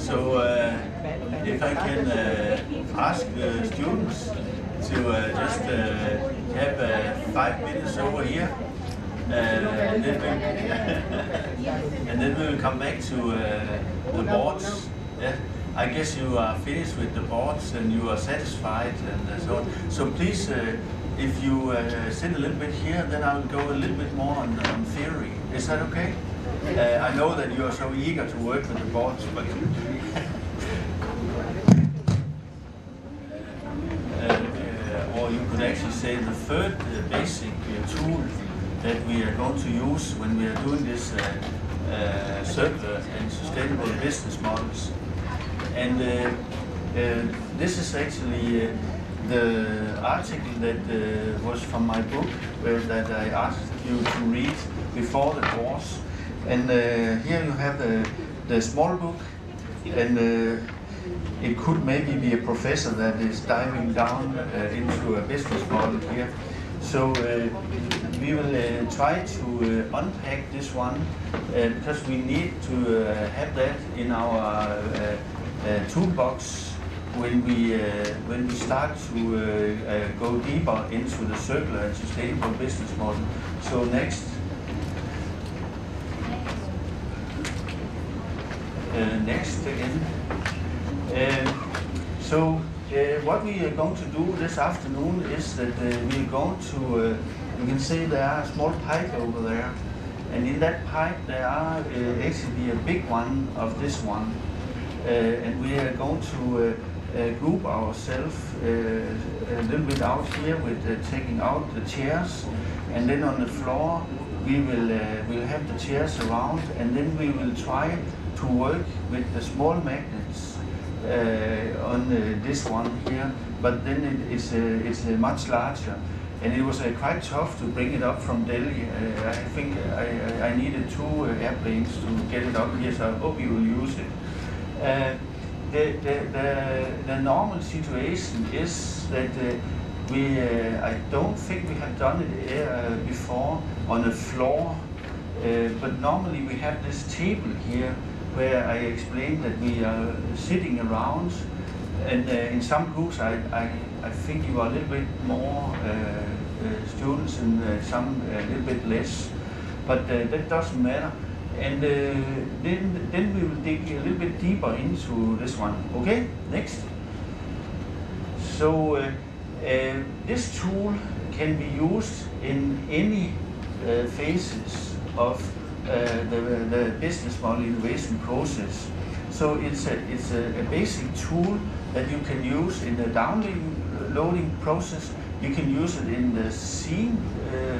So if I can ask the students to just have 5 minutes over here, and then we will come back to the boards. Yeah. I guess you are finished with the boards and you are satisfied and so on. So please, if you sit a little bit here, then I will go a little bit more on theory. Is that okay? I know that you are so eager to work with the boards, but or you could actually say the third basic tool that we are going to use when we are doing this circular and sustainable business models. And this is actually the article that was from my book that I asked you to read before the course. And here you have the small book, and it could maybe be a professor that is diving down into a business model here. So we will try to unpack this one because we need to have that in our toolbox when we start to go deeper into the circular and sustainable business model. So next. Next again. So what we are going to do this afternoon is that we are going to, you can see there are a small pipe over there, and in that pipe there are actually a big one of this one, and we are going to group ourselves a little bit out here with taking out the chairs, and then on the floor we will we'll have the chairs around, and then we will try to work with the small magnets on this one here, but then it's much larger, and it was quite tough to bring it up from Delhi. I think I needed 2 airplanes to get it up here, so I hope you will use it. The normal situation is that I don't think we have done it before on the floor, but normally we have this table here where I explained that we are sitting around, and in some groups I think you are a little bit more students and some a little bit less, but that doesn't matter. And then we will dig a little bit deeper into this one. Okay, next. So this tool can be used in any phases of the business model innovation process. So it's a basic tool that you can use in the downloading process. You can use it in the seeing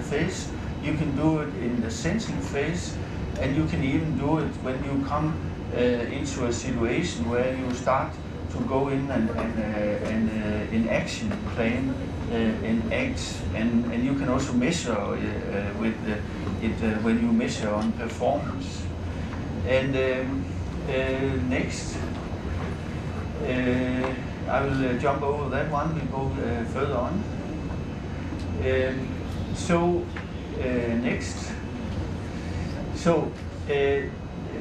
phase. You can do it in the sensing phase, and you can even do it when you come into a situation where you start to go in and in action plan and act, and you can also measure with it when you measure on performance. And next, I will jump over that one. We go further on. Next. So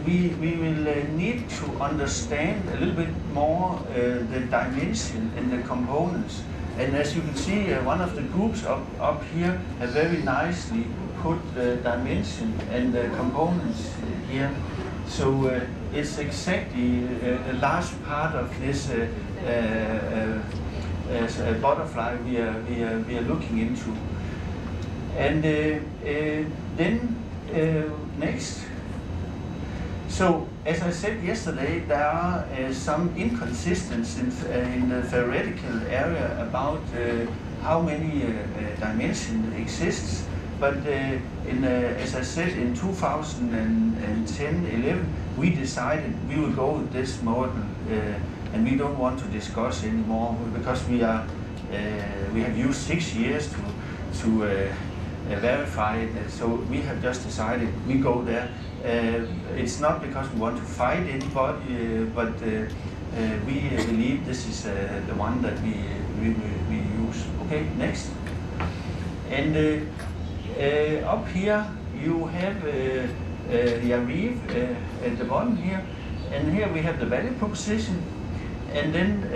we will need to understand a little bit more the dimension and the components. And as you can see, one of the groups up here have very nicely put the dimension and the components here. So it's exactly the last part of this butterfly we are looking into. And then next. So, as I said yesterday, there are some inconsistencies in the theoretical area about how many dimensions exists. But as I said, in 2010-11, we decided we will go with this model, and we don't want to discuss anymore because we have used 6 years to verify it. So we have just decided we go there. It's not because we want to fight anybody, but we believe this is the one that we use. Okay, next. And up here you have Yariv at the bottom here, and here we have the value proposition, and then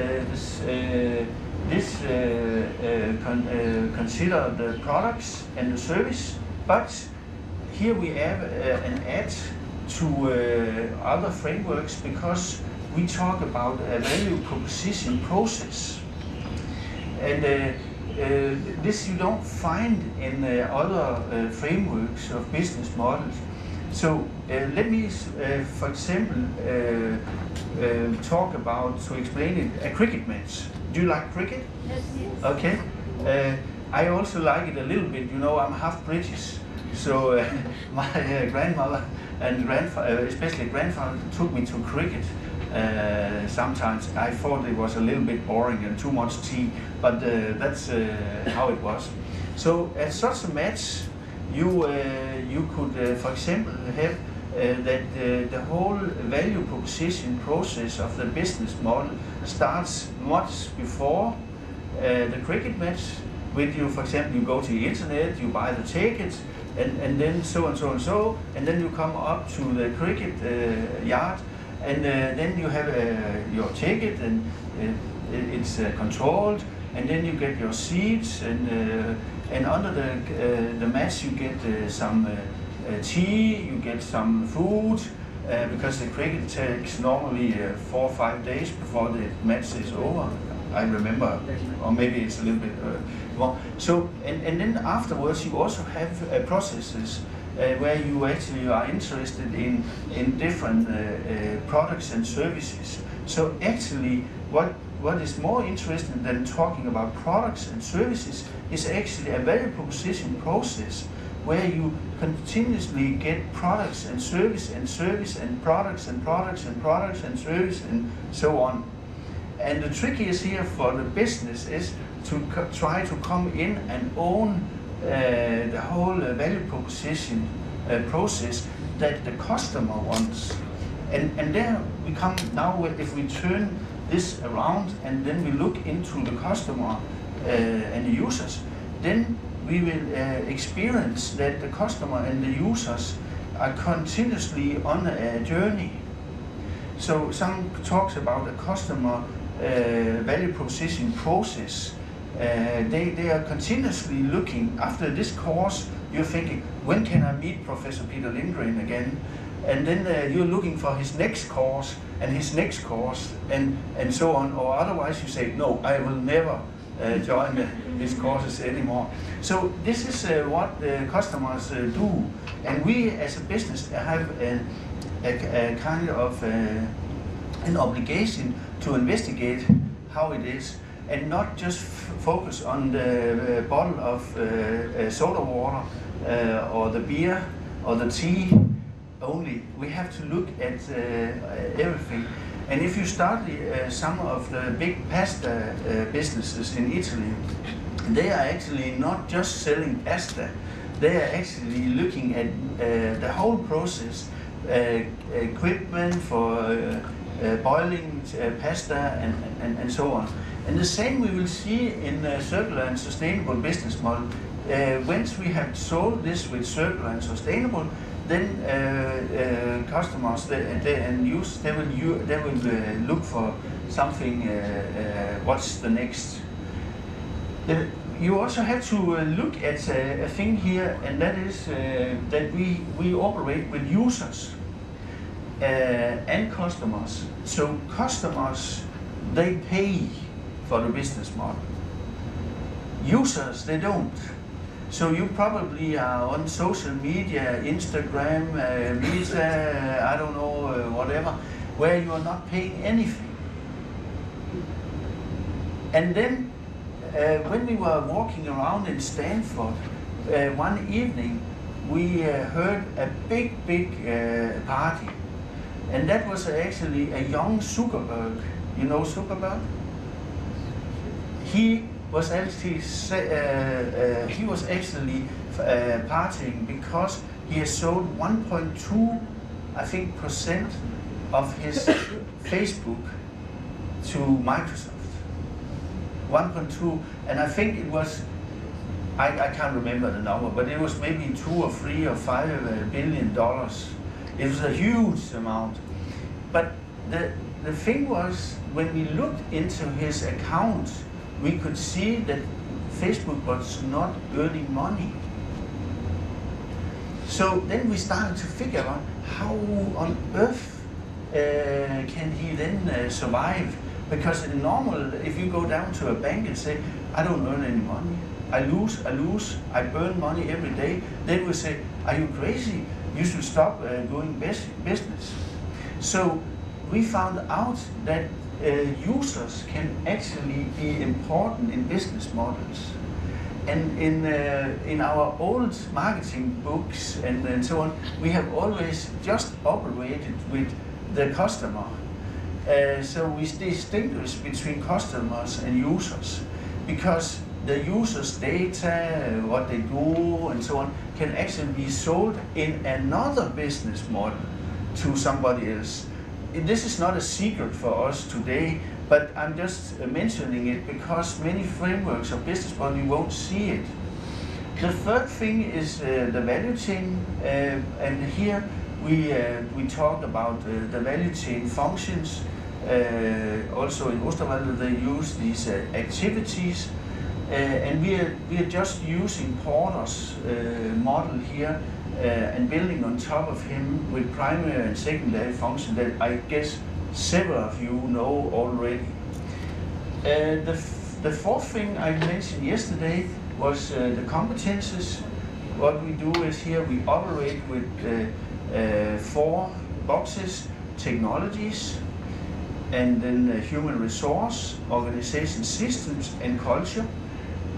consider the products and the service, but here we have an add to other frameworks because we talk about a value proposition process. And this you don't find in other frameworks of business models. So let me, for example, talk about, to explain it, a cricket match. Do you like cricket? Yes. Okay. I also like it a little bit. You know, I'm half British. So my grandmother and grandfather, especially grandfather, took me to cricket. Sometimes I thought it was a little bit boring and too much tea, but that's how it was. So at such a match, you could, for example, have that the whole value proposition process of the business model starts much before the cricket match. With you, for example, you go to the internet, you buy the tickets, and then so and so and so, and then you come up to the cricket yard, and then you have your ticket, and it's controlled, and then you get your seats, and under the match you get some tea, you get some food, because the cricket takes normally 4 or 5 days before the match is over. I remember, or maybe it's a little bit more. So, and then afterwards you also have processes where you actually are interested in different products and services. So actually, what is more interesting than talking about products and services is actually a value proposition process where you continuously get products and service and service and products and products and products and service and so on. And the trickiest here for the business is to try to come in and own the whole value proposition process that the customer wants. And there we come now, if we turn this around and then we look into the customer and the users, then we will experience that the customer and the users are continuously on a journey. So some talks about a customer value proposition process. They are continuously looking. After this course, you're thinking, when can I meet Professor Peter Lindgren again? And then you're looking for his next course and his next course and so on. Or otherwise you say, no, I will never join his courses anymore. So this is what the customers do. And we as a business have a kind of an obligation to investigate how it is, and not just focus on the bottle of soda water or the beer or the tea only. We have to look at everything. And if you study some of the big pasta businesses in Italy, they are actually not just selling pasta, they are actually looking at the whole process, equipment for boiling pasta and so on. And the same we will see in circular and sustainable business model. Once we have sold this with circular and sustainable, then customers and users, they will look for something. What's the next? You also have to look at a thing here, and that is that we operate with users and customers. So customers, they pay for the business model. Users, they don't. So you probably are on social media, Instagram, Meta, I don't know, whatever, where you are not paying anything. And then when we were walking around in Stanford, one evening we heard a big party. And that was actually a young Zuckerberg. You know Zuckerberg? He was actually partying because he has sold 1.2, I think, % of his Facebook to Microsoft. 1.2, and I think it was, I can't remember the number, but it was maybe 2 or 3 or 5 billion dollars. It was a huge amount. But the thing was, when we looked into his account, we could see that Facebook was not earning money. So then we started to figure out how on earth can he then survive? Because in normal, if you go down to a bank and say, I don't earn any money, I lose, I burn money every day, they will say, are you crazy? You should stop doing business. So we found out that users can actually be important in business models. And in our old marketing books and so on, we have always just operated with the customer. So we distinguish between customers and users, because the user's data, what they do and so on, can actually be sold in another business model to somebody else. This is not a secret for us today, but I'm just mentioning it because many frameworks of business model, you won't see it. The third thing is the value chain, and here we talk about the value chain functions. Also in Osterwalder they use these activities, and we are just using Porter's model here and building on top of him with primary and secondary function that I guess several of you know already. The fourth thing I mentioned yesterday was the competences. What we do is here we operate with 4 boxes: technologies, and then human resource, organization systems, and culture.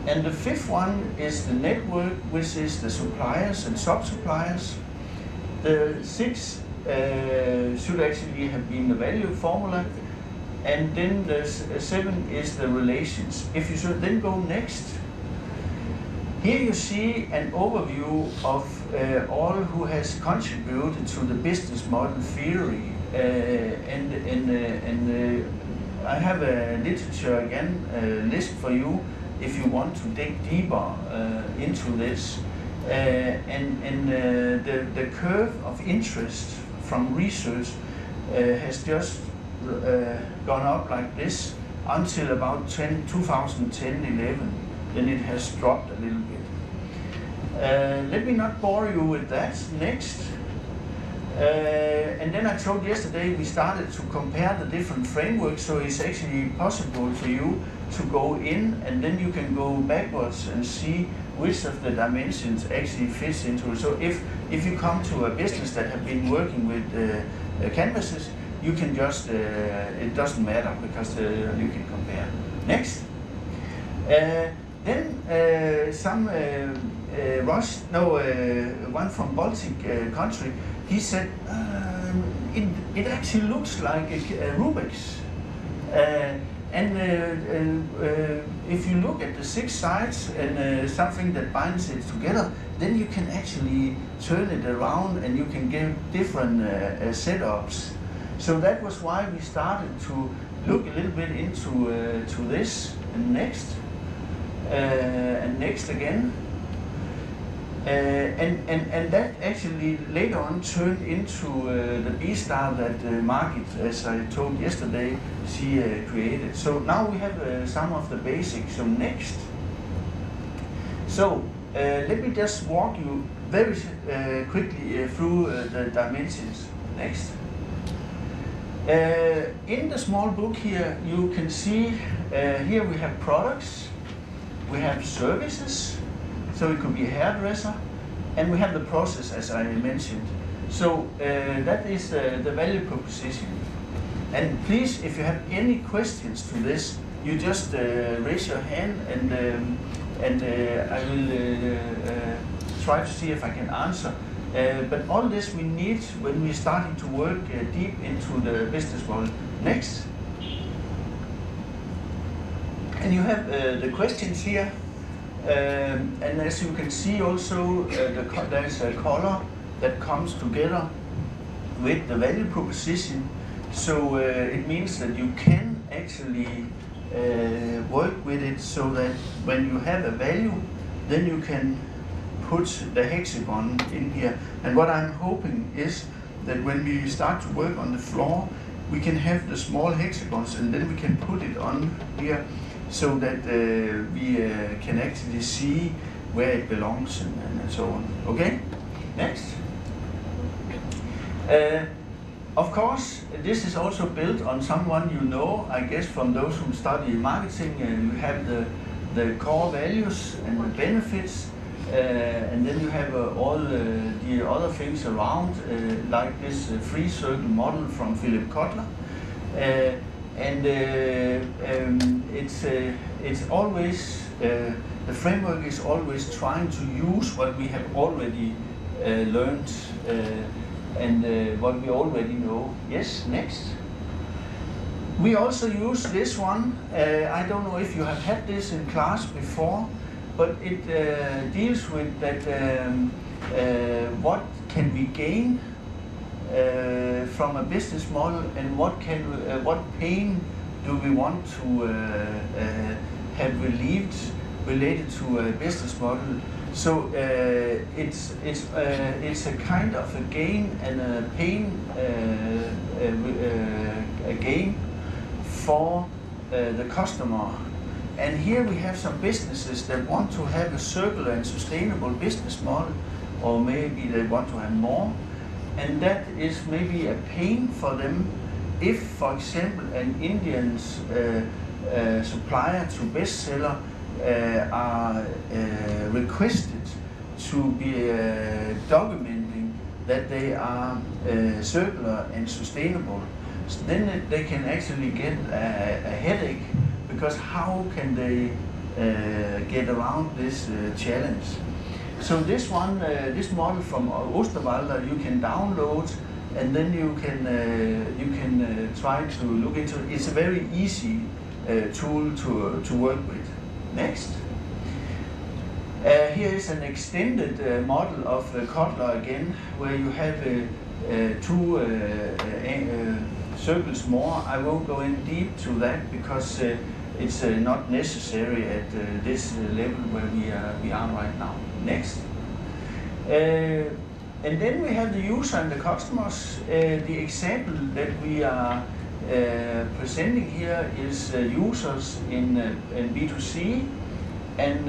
And the fifth one is the network, which is the suppliers and sub-suppliers. The 6 should actually have been the value formula. And then the 7 is the relations. If you should then go next, here you see an overview of all who has contributed to the business model theory. I have a literature again list for you if you want to dig deeper into this. The curve of interest from research has just gone up like this until about 2010-11. Then it has dropped a little bit. Let me not bore you with that. Next. And then I told yesterday we started to compare the different frameworks, so it's actually possible for you to go in and then you can go backwards and see which of the dimensions actually fits into it. So if you come to a business that have been working with canvases, you can just, it doesn't matter because you can compare. Next. Then one from Baltic country, he said, it actually looks like a Rubik's. If you look at the 6 sides and something that binds it together, then you can actually turn it around and you can get different setups. So that was why we started to look a little bit into to this. And next. And next again. And that actually later on turned into the B-star that Margit, as I told yesterday, she created. So now we have some of the basics. So next. So let me just walk you very quickly through the dimensions. Next. In the small book here, you can see here we have products, we have services. So it could be a hairdresser, and we have the process, as I mentioned. So that is the value proposition. And please, if you have any questions to this, you just raise your hand, and I will try to see if I can answer. But all this we need when we're starting to work deep into the business model. Next. And you have the questions here. And as you can see also, there's a color that comes together with the value proposition. So it means that you can actually work with it so that when you have a value, then you can put the hexagon in here. And what I'm hoping is that when we start to work on the floor, we can have the small hexagons, and then we can put it on here so that we can actually see where it belongs and so on. Okay, next. Of course, this is also built on someone you know, I guess, from those who study marketing. You have the core values and the benefits, and then you have all the other things around, like this free circle model from Philip Kotler. It's always, the framework is always trying to use what we have already learned and what we already know. Yes, next. We also use this one. I don't know if you have had this in class before, but it deals with that what can we gain from a business model, and what pain do we want to have relieved related to a business model. So it's a kind of a gain and a pain a gain for the customer. And here we have some businesses that want to have a circular and sustainable business model, or maybe they want to have more. And that is maybe a pain for them if, for example, an Indian supplier to bestseller are requested to be documenting that they are circular and sustainable. So then they can actually get a headache, because how can they get around this challenge? So this one, this model from Osterwalder, you can download, and then you can try to look into it. It's a very easy tool to work with. Next. Here is an extended model of Kotler again, where you have two circles more. I won't go in deep to that because it's not necessary at this level where we are right now. Next. And then we have the user and the customers. The example that we are presenting here is users in B2C, and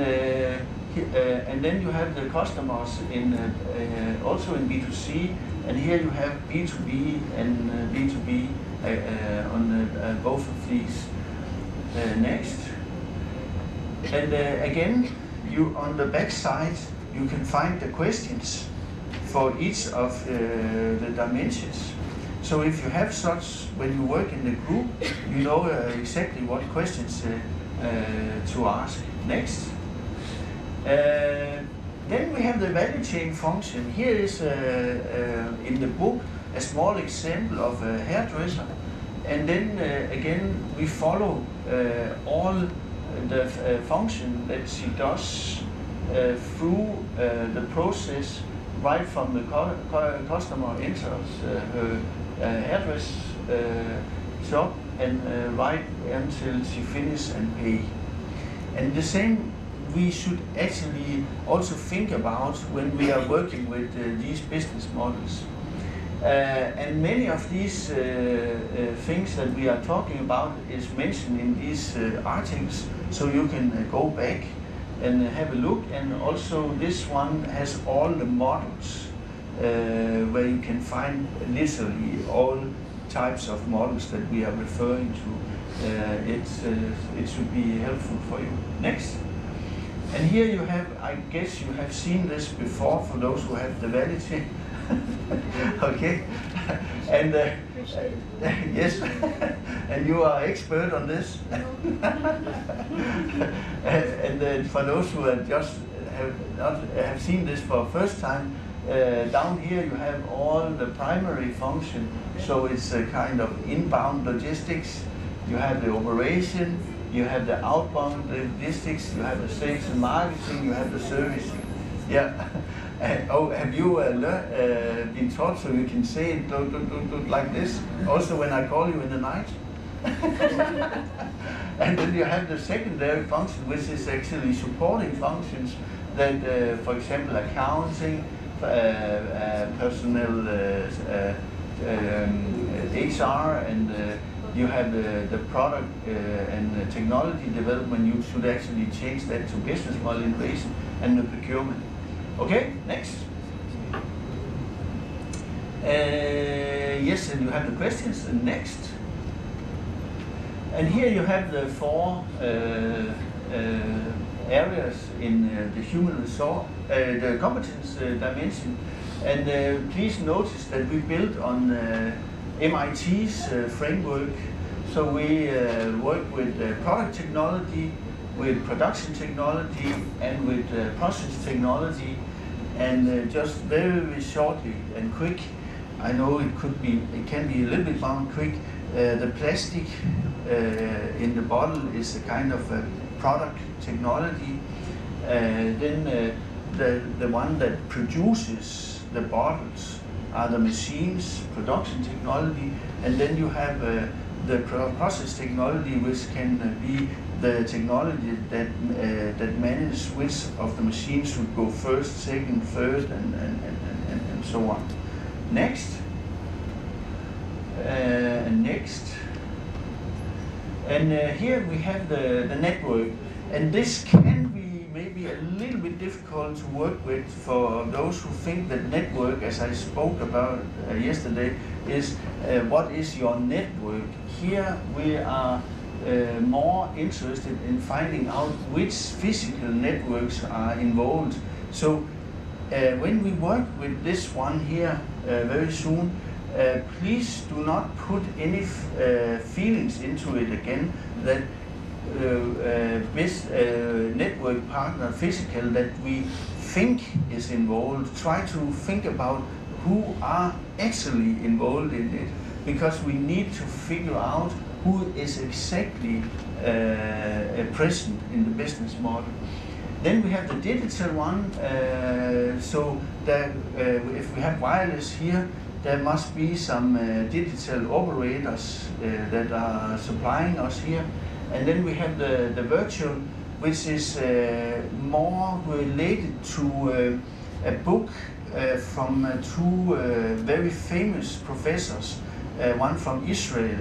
then you have the customers in also in B2C, and here you have B2B and B2B on both of these. Next. And again, you on the back side you can find the questions for each of the dimensions. So if you have such, when you work in the group, you know exactly what questions to ask. Next. Then we have the value chain function. Here is in the book a small example of a hairdresser, and then again we follow all the function that she does through the process, right from the customer enters her hairdress shop and right until she finishes and pay. And the same we should actually also think about when we are working with these business models. And many of these things that we are talking about is mentioned in these articles, so you can go back and have a look. And also this one has all the models where you can find literally all types of models that we are referring to. It should be helpful for you. Next. And here you have, I guess you have seen this before for those who have the value chain. Okay. And yes, and you are expert on this. And for those who have just have seen this for the first time, down here you have all the primary function. So it's a kind of inbound logistics. You have the operation, you have the outbound logistics, you have the sales and marketing, you have the servicing. Yeah. Oh, have you been taught so you can say it like this? Also when I call you in the night? And then you have the secondary function, which is actually supporting functions that, for example, accounting, personnel HR and you have the product and the technology development. You should actually change that to business model innovation and the procurement. Okay, next. Yes, and you have the questions. Next. And here you have the four areas in the human resource, the competence dimension. And please notice that we built on MIT's framework. So we work with product technology, with production technology, and with process technology. And just very shortly and quick, I know it can be a little bit more quick. The plastic in the bottle is a kind of a product technology. Then the one that produces the bottles are the machines, production technology, and then you have the process technology, which can be the technology that manages which of the machines should go first, second, third, and so on. Next. Next. And here we have the network, and this can be maybe a little bit difficult to work with for those who think that network, as I spoke about yesterday, is what is your network. Here we are more interested in finding out which physical networks are involved. So when we work with this one here very soon, please do not put any feelings into it again that with network partner physical that we think is involved. Try to think about who are actually involved in it, because we need to figure out who is exactly present in the business model. Then we have the digital one, so that if we have wireless here, there must be some digital operators that are supplying us here. And then we have the virtual, which is more related to a book from two very famous professors, one from Israel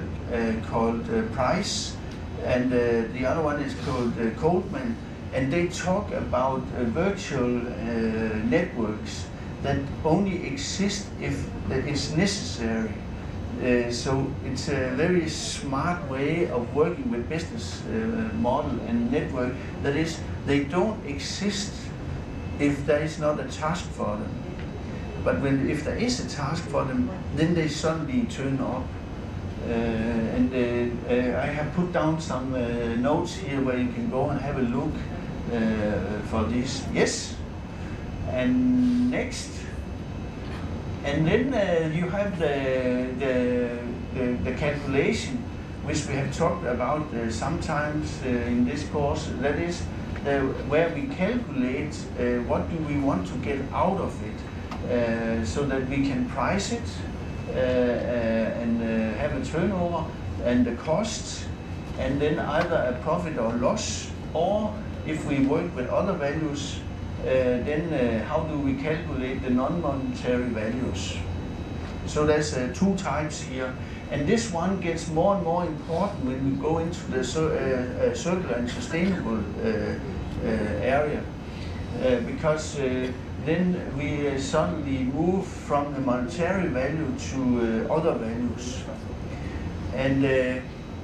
called Price, and the other one is called Goldman. And they talk about virtual networks that only exist if that is necessary. So it's a very smart way of working with business model and network. That is, they don't exist if there is not a task for them. But if there is a task for them, then they suddenly turn up. I have put down some notes here where you can go and have a look for this. Yes. And next. And then you have the calculation, which we have talked about sometimes in this course. That is where we calculate what do we want to get out of it, so that we can price it and have a turnover and the costs, and then either a profit or loss, or if we work with other values, then how do we calculate the non-monetary values? So there's two types here, and this one gets more and more important when we go into the circular and sustainable area, because then we suddenly move from the monetary value to other values. And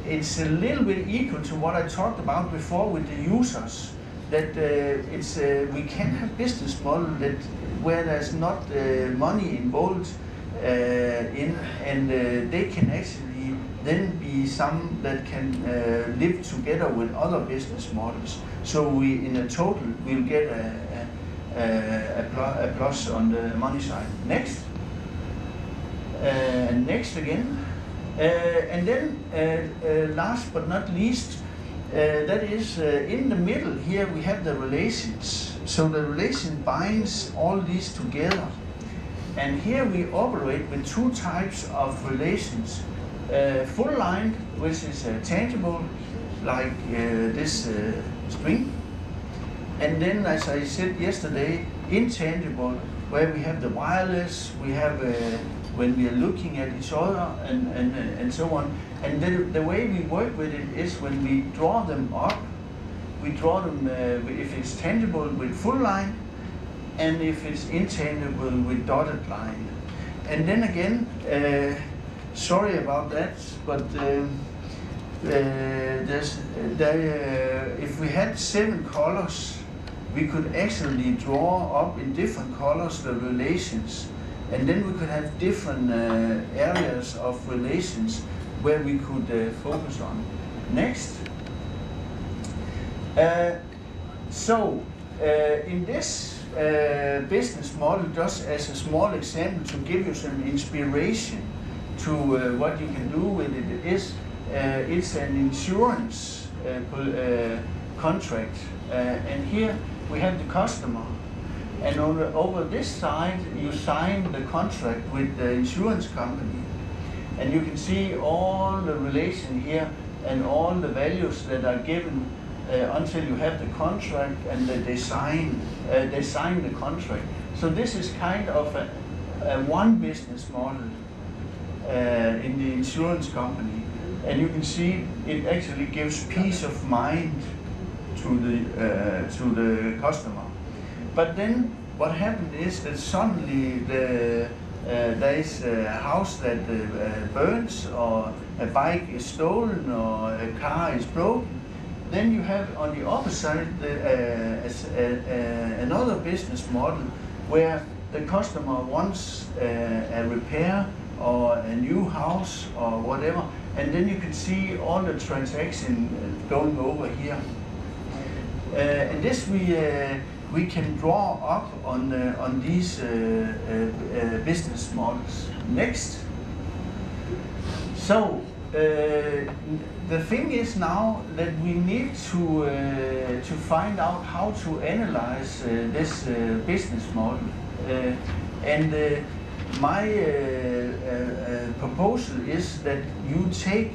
it's a little bit equal to what I talked about before with the users, that we can have business model that where there's not money involved and they can actually then be some that can live together with other business models. So we, in a total, will get a plus on the money side. Next. And next again. And then last but not least, that is in the middle here we have the relations. So the relation binds all these together. And here we operate with two types of relations. Full line, which is tangible, like this string. And then, as I said yesterday, intangible, where we have the wireless, we have when we are looking at each other and so on. And then the way we work with it is when we draw them up, we draw them if it's tangible with full line, and if it's intangible with dotted line. And then again, sorry about that, but if we had 7 colors, we could actually draw up in different colors the relations, and then we could have different areas of relations where we could focus on. Next. In this business model, just as a small example to give you some inspiration to what you can do with it, is it's an insurance contract, and here we have the customer, and over this side you sign the contract with the insurance company, and you can see all the relation here and all the values that are given until you have the contract and that they sign the contract. So this is kind of a one business model in the insurance company, and you can see it actually gives peace of mind to the customer. But then what happened is that suddenly there is a house that burns, or a bike is stolen, or a car is broken. Then you have on the other side another business model where the customer wants a repair or a new house or whatever, and then you can see all the transaction going over here. And this we can draw up on these business models. Next. So the thing is now that we need to find out how to analyze this business model, and my proposal is that you take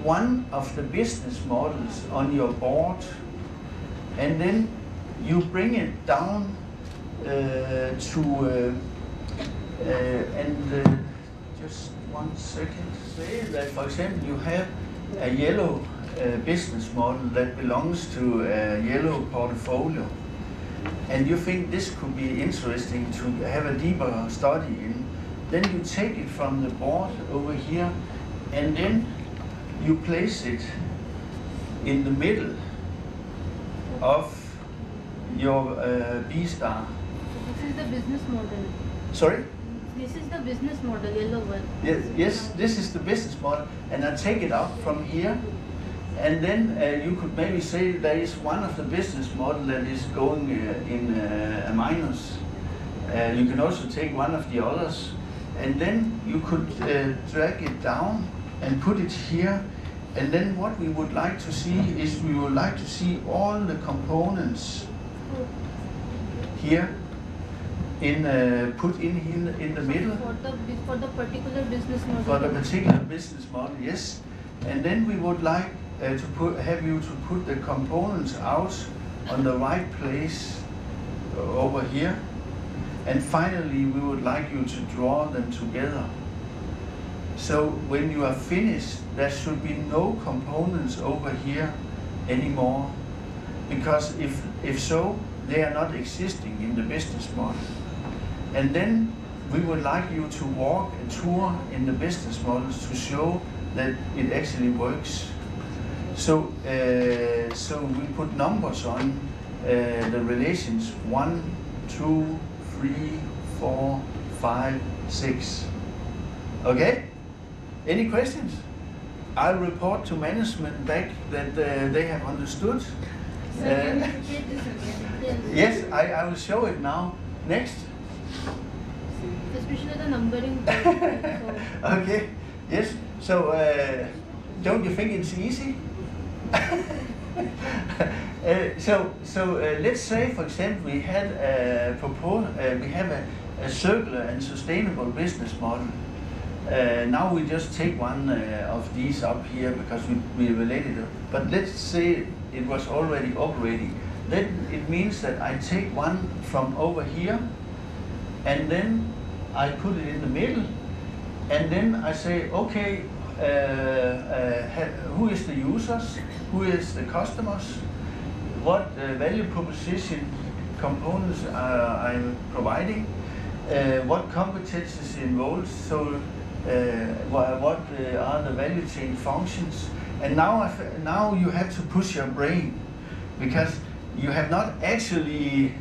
one of the business models on your board, and then you bring it down just 1 second. Say that, for example, you have a yellow business model that belongs to a yellow portfolio, and you think this could be interesting to have a deeper study in. Then you take it from the board over here, and then you place it in the middle of your B star. This is the business model. Sorry? This is the business model, yellow one. Yes, this is the business model, and I take it up from here, and then you could maybe say there is one of the business model that is going in a minus. You can also take one of the others, and then you could drag it down and put it here. And then what we would like to see is we would like to see all the components here put in the middle. For the particular business model. For the particular business model, yes. And then we would like have you to put the components out on the right place over here. And finally, we would like you to draw them together. So when you are finished, there should be no components over here anymore, because if so, they are not existing in the business model. And then we would like you to walk a tour in the business models to show that it actually works. So we put numbers on the relations 1, 2, 3, 4, 5, 6. Okay? Any questions? I'll report to management back that they have understood. Yes, I will show it now. Next. Especially the numbering. Okay. Yes. So don't you think it's easy? Let's say, for example, we had we have a circular and sustainable business model. Now we just take one of these up here because we related it. But let's say it was already operating. Then it means that I take one from over here and then I put it in the middle, and then I say, okay, who is the users, who is the customers, what value proposition components I'm providing, what competences involved, so what are the value chain functions. And now you have to push your brain, because you have not actually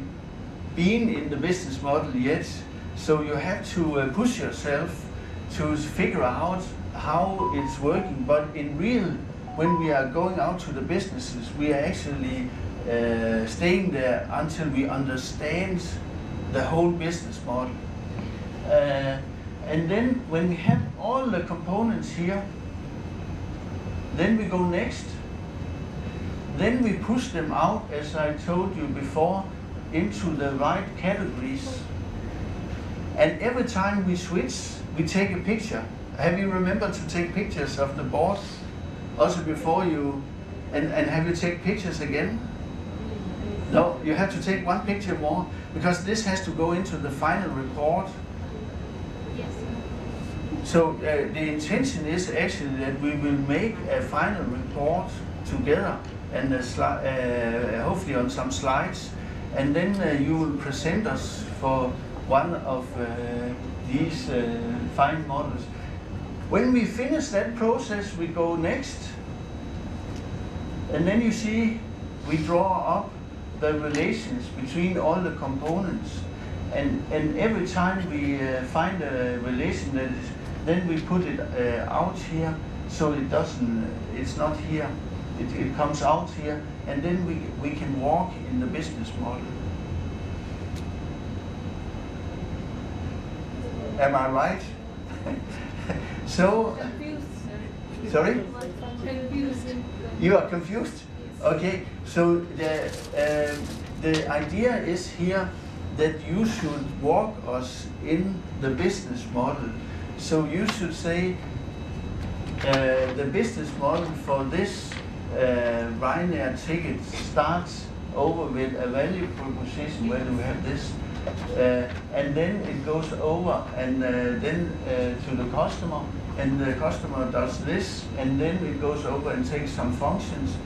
been in the business model yet, so you have to push yourself to figure out how it's working. But in real, when we are going out to the businesses, we are actually staying there until we understand the whole business model. And then when we have all the components here, then we go next. Then we push them out, as I told you before, into the right categories. And every time we switch, we take a picture. Have you remembered to take pictures of the board also before you, and have you take pictures again? No, you have to take one picture more, because this has to go into the final report. Yes. So the intention is actually that we will make a final report together, and hopefully on some slides, and then you will present us for one of these fine models. When we finish that process, we go next, and then you see we draw up the relations between all the components, and every time we find a relation that is, then we put it out here, so it's not here, it comes out here, and then we can walk in the business model. Am I right? So, Confused, sir. sorry? Confused. You are confused? Okay, so the idea is here that you should walk us in the business model. So you should say the business model for this Ryanair ticket starts over with a value proposition. Where do we have this? And then it goes over and then to the customer, and the customer does this, and then it goes over and takes some functions,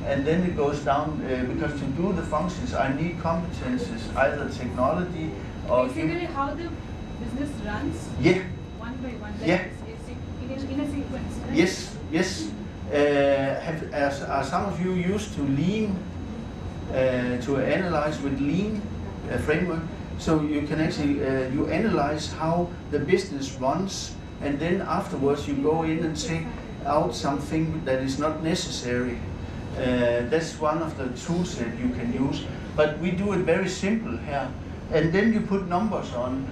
and then it goes down, because to do the functions I need competences, either technology or Basically, how the business runs? Yeah. One by one, like Yeah. in a sequence. Right? Yes, yes. Are some of you used to lean, to analyze with lean framework? So you can actually, you analyze how the business runs, and then afterwards you go in and take out something that is not necessary. That's one of the tools that you can use. But we do it very simple here. And then you put numbers on,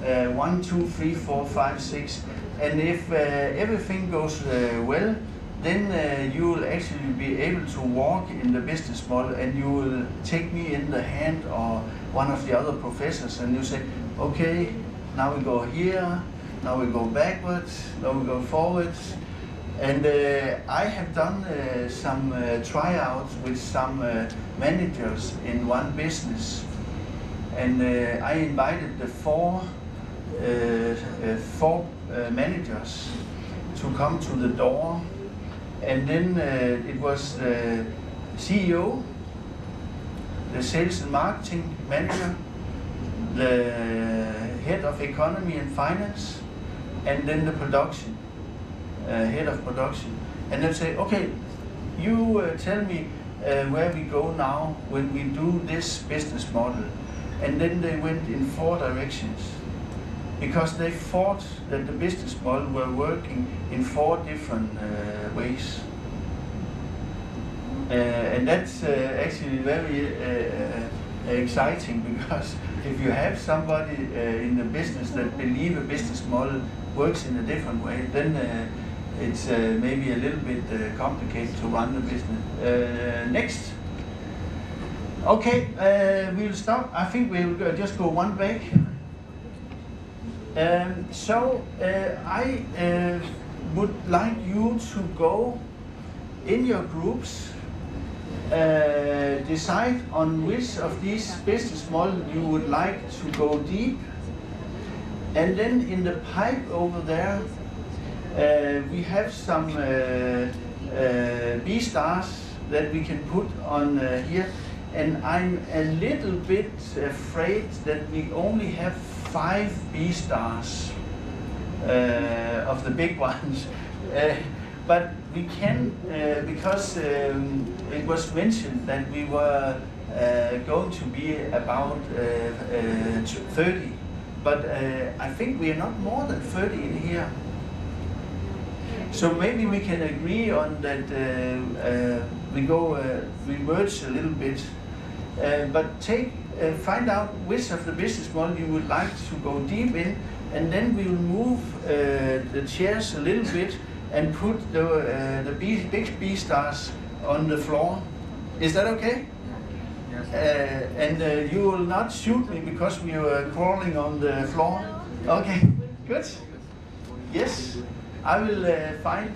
1, 2, 3, 4, 5, 6. And if everything goes well, then you will actually be able to walk in the business model, and you will take me in the hand or one of the other professors, and you say, okay, now we go here, now we go backwards, now we go forwards. And I have done some tryouts with some managers in one business, and I invited the four managers to come to the door, and then it was the CEO, the sales and marketing manager, the head of economy and finance, and then the production, head of production. And they'll say, okay, you tell me where we go now when we do this business model. And then they went in 4 directions, because they thought that the business model were working in 4 different ways. And that's actually very exciting, because if you have somebody in the business that believe a business model works in a different way, then it's maybe a little bit complicated to run the business. Next. Okay, we'll stop. I think we'll just go one back. So I would like you to go in your groups decide on which of these business models you would like to go deep. And then in the pipe over there, we have some B stars that we can put on here. And I'm a little bit afraid that we only have 5 B stars of the big ones. But we can, because it was mentioned that we were going to be about 30. But I think we are not more than 30 in here. So maybe we can agree on that we merge a little bit. But find out which of the business model you would like to go deep in, and then we will move the chairs a little bit and put the big B stars on the floor. Is that okay? Yes. And you will not shoot me because we are crawling on the floor? Okay, good. Yes, I will find.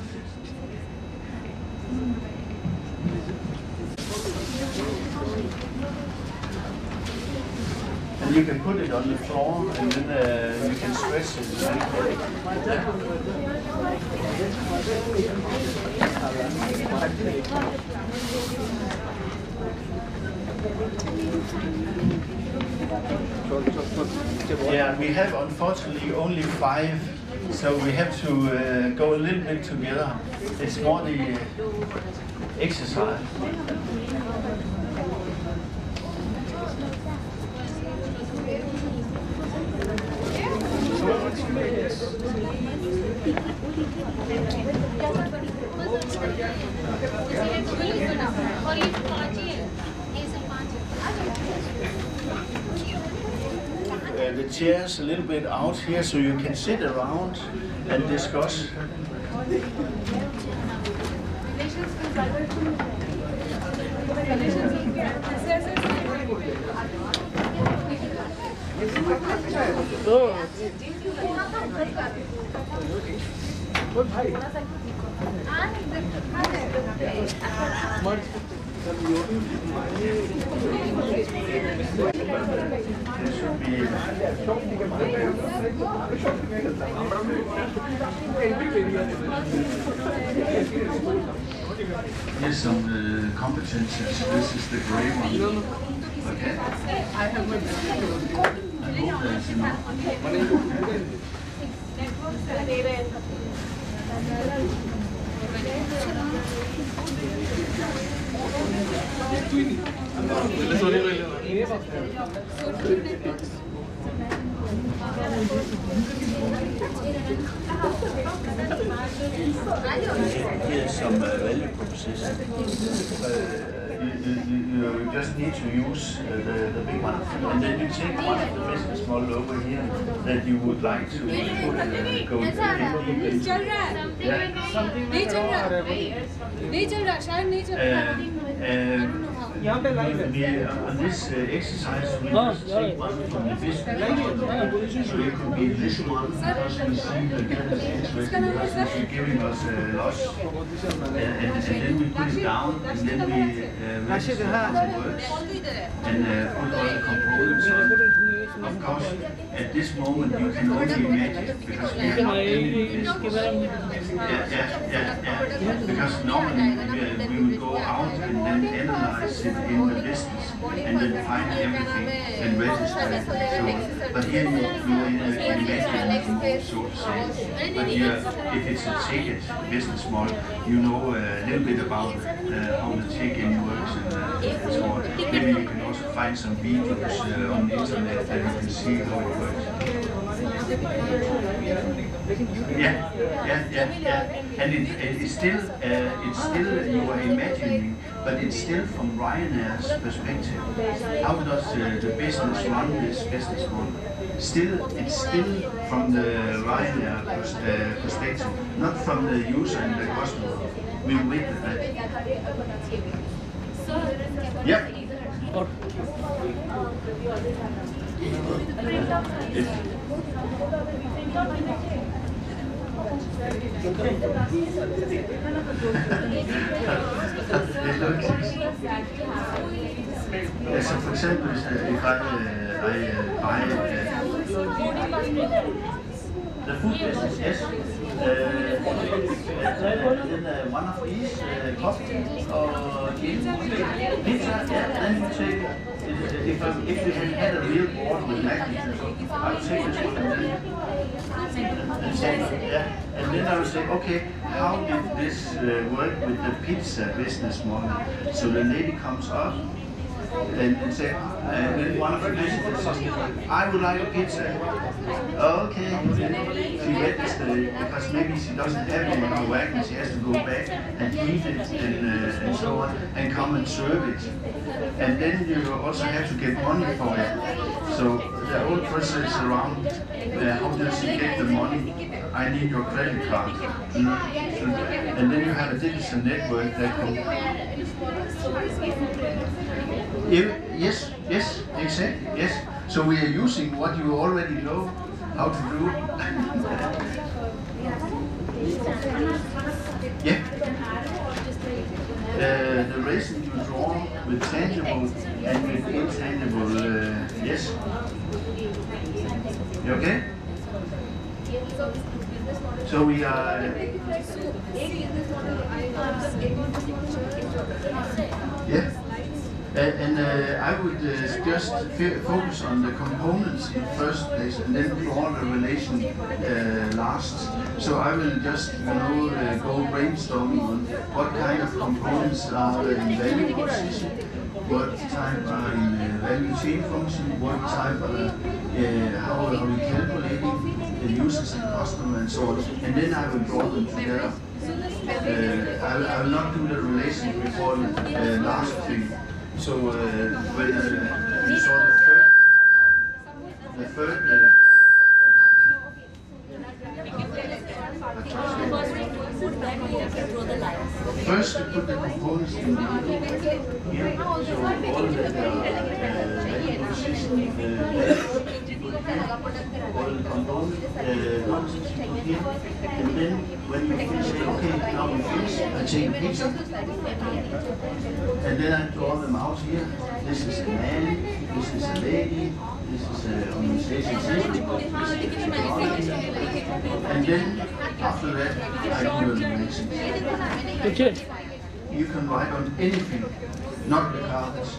And you can put it on the floor and then you can stretch it. Yeah, we have unfortunately only 5, so we have to go a little bit together. It's more the exercise. The chairs a little bit out here so you can sit around and discuss. Here's some competences. This is the gray one. Okay. I hope that's enough. Here's some value proposition. You just need to use the big one, and then you take one of the business model over here that you would like to go on this exercise, we just take one from the business model. So it could be this one, because we see the because you're giving us a loss, and then we put it down, and then we register how it works, and put all the components on. Of course, at this moment you can only imagine, because we are not doing this. Because normally we would go out and then analyze it in the business, and then find everything and register it. So, but here you imagine, so to say. But here, if it's a ticket business model, you know a little bit about how the check-in works and so on. Maybe you can also find some videos on the internet that you can see how it works. Yeah. And it's still you are imagining, but it's still from Ryanair's perspective. How does the business run this business model? It's still from the Ryanair perspective, not from the user and the customer. We witness that. Yeah. So for example, if I buy the food business, yes. Then one of these coffee or pizza, yeah, then you take, if we had a real board with magnets, I would take this one and say, yeah, and then I would say, okay, how did this work with the pizza business model? So the lady comes up and say, then one of the visitors says, I would like a pizza. Okay, she registers because maybe she doesn't have it in the wagon, she has to go back and heat it and so on, and come and serve it. And then you also have to get money for it. So the whole process around how does she get the money? I need your credit card. And then you have a digital network that can... Yes, exactly, yes. So we are using what you already know how to do. Yeah. The racing you draw with tangible and with intangible, yes. You okay? So we are... Yeah. And I would just focus on the components in the first place and then draw the relation last. So I will just, go brainstorming on what kind of components are in value position, what type are in value chain function, what type are, how are we calculating the users and customer and so on. And then I will draw them together. I will not do the relation before the last thing. So when you saw the third first you put the components in the middle here, so all the value position, all the components, nonsense you put here, and then when you finish, say, okay, now we finish, I take a picture, and then I draw them out here. This is a man, this is a lady, this is an organization system, this is technology, and then after that I do the relations. Okay. You can write on anything, not the cards,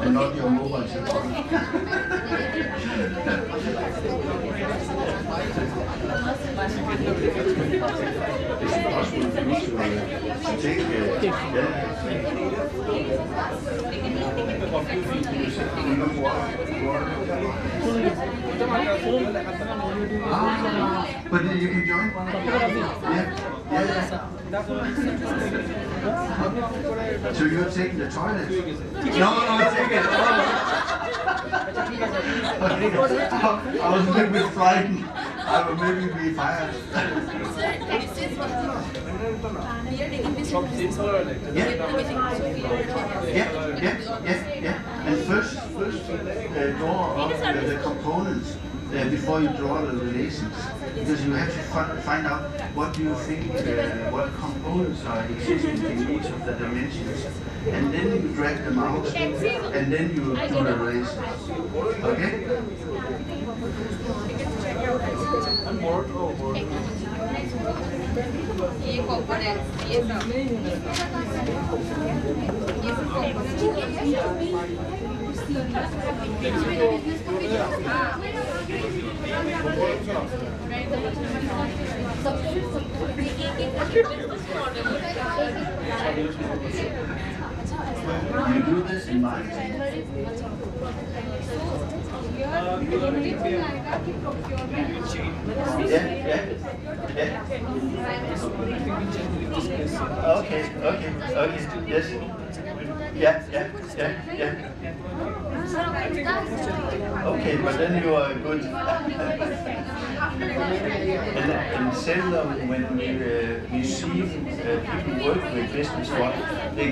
and not your mobile telephone. It's possible for you to take but you can join. Yeah. So you're taking the toilet? No, take it. I was a little bit frightened. I would maybe be fired. Yeah. And first draw up the components before you draw the relations, because you have to find out what do you think, what components are existing in each of the dimensions, and then you drag them out, and then you do the relations. Okay? You do this in marketing? Yeah. Okay, yes. Yeah. Okay, but then you are good. And seldom when we see people work with business model, they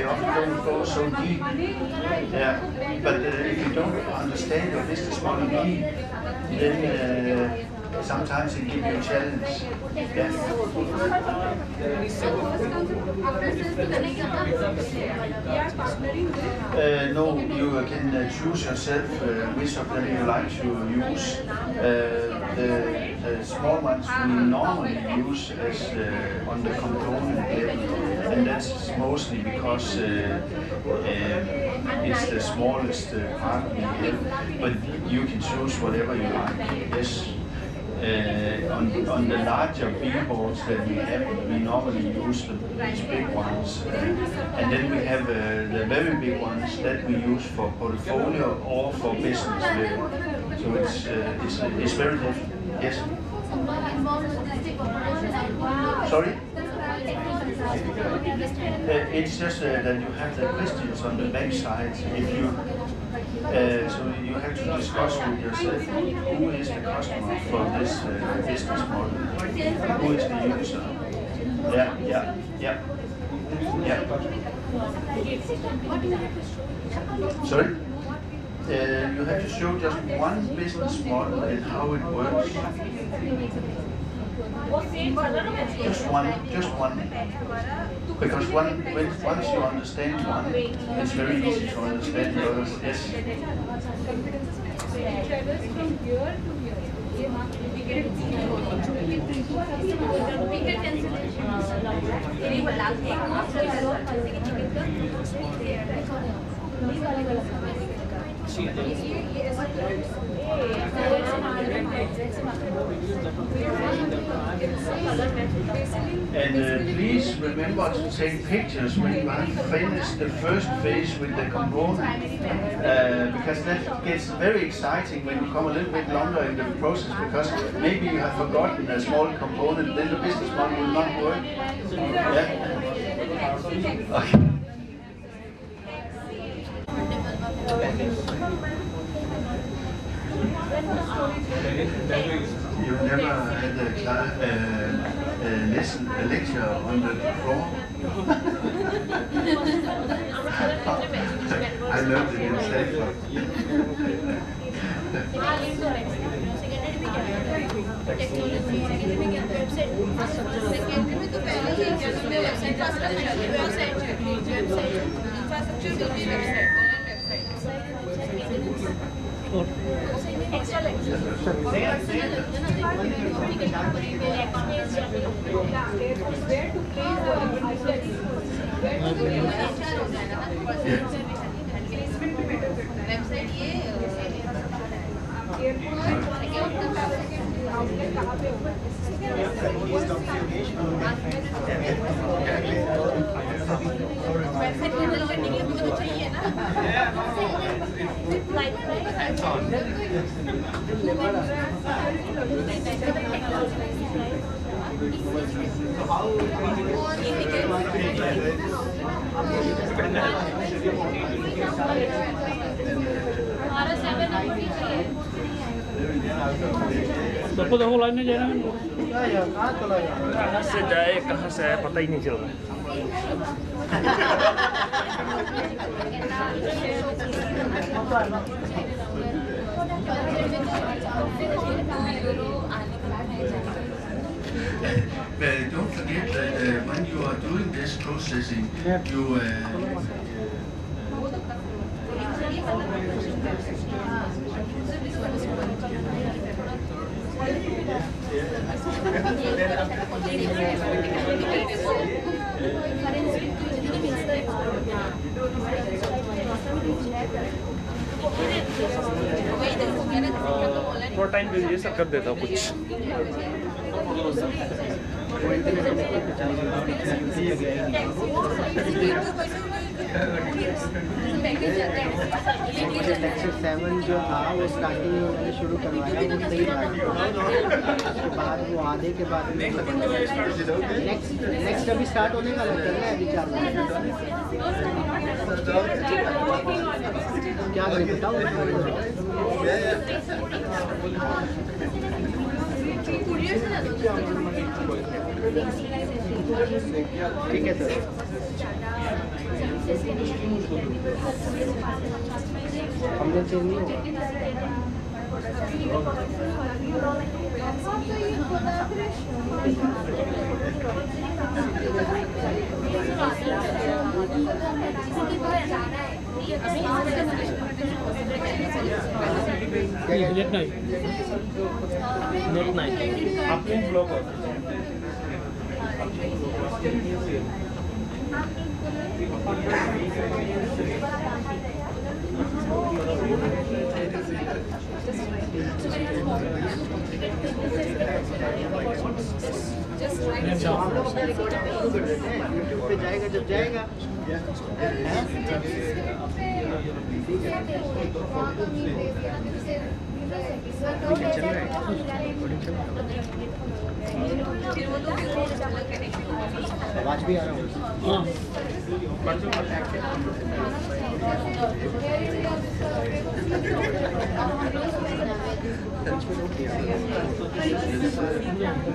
often don't go so deep. Yeah, but if you don't understand your business model deep, then sometimes it gives you a challenge. Yeah. No, you can choose yourself which of them you like to use. The small ones we normally use as on the component level, and that's mostly because it's the smallest part we have, but you can choose whatever you like. Yes. On the larger billboards that we have, we normally use these big ones, and then we have the very big ones that we use for portfolio or for business level. So it's very different. Yes. Sorry. It's just that you have the questions on the back side. If you so you have to discuss with yourself who is the customer for this business model, who is the user. Yeah. Sorry? You have to show just one business model and how it works. Just one. Because once you understand one, it's very easy to understand the others. Yes. And please remember to take pictures when you have finished the first phase with the component, because that gets very exciting when you come a little bit longer in the process, because maybe you have forgotten a small component, then the business model will not work. Yeah? Okay. You never had a lecture on the floor? I learned it in Stanford. तो देखो line में जाना कहाँ से जाए कहाँ से आए पता ही नहीं चल रहा Don't forget that when you are doing this processing, you थोड़ा टाइम दीजिए सर कर देता हूँ कुछ सेक्शन 7 जो था वो स्टार्टिंग में मैंने शुरू करवाया वो सही था उसके बाद वो आधे के बाद नेक्स्ट अभी स्टार्ट होने वाला है अभी 4 क्या करें बताओ ठीक है सर हमने चेंज नहीं होगा नेट नहीं आपने ब्लॉक यूट्यूब पे जाएगा जब जाएगा आवाज भी आ रहा है हाँ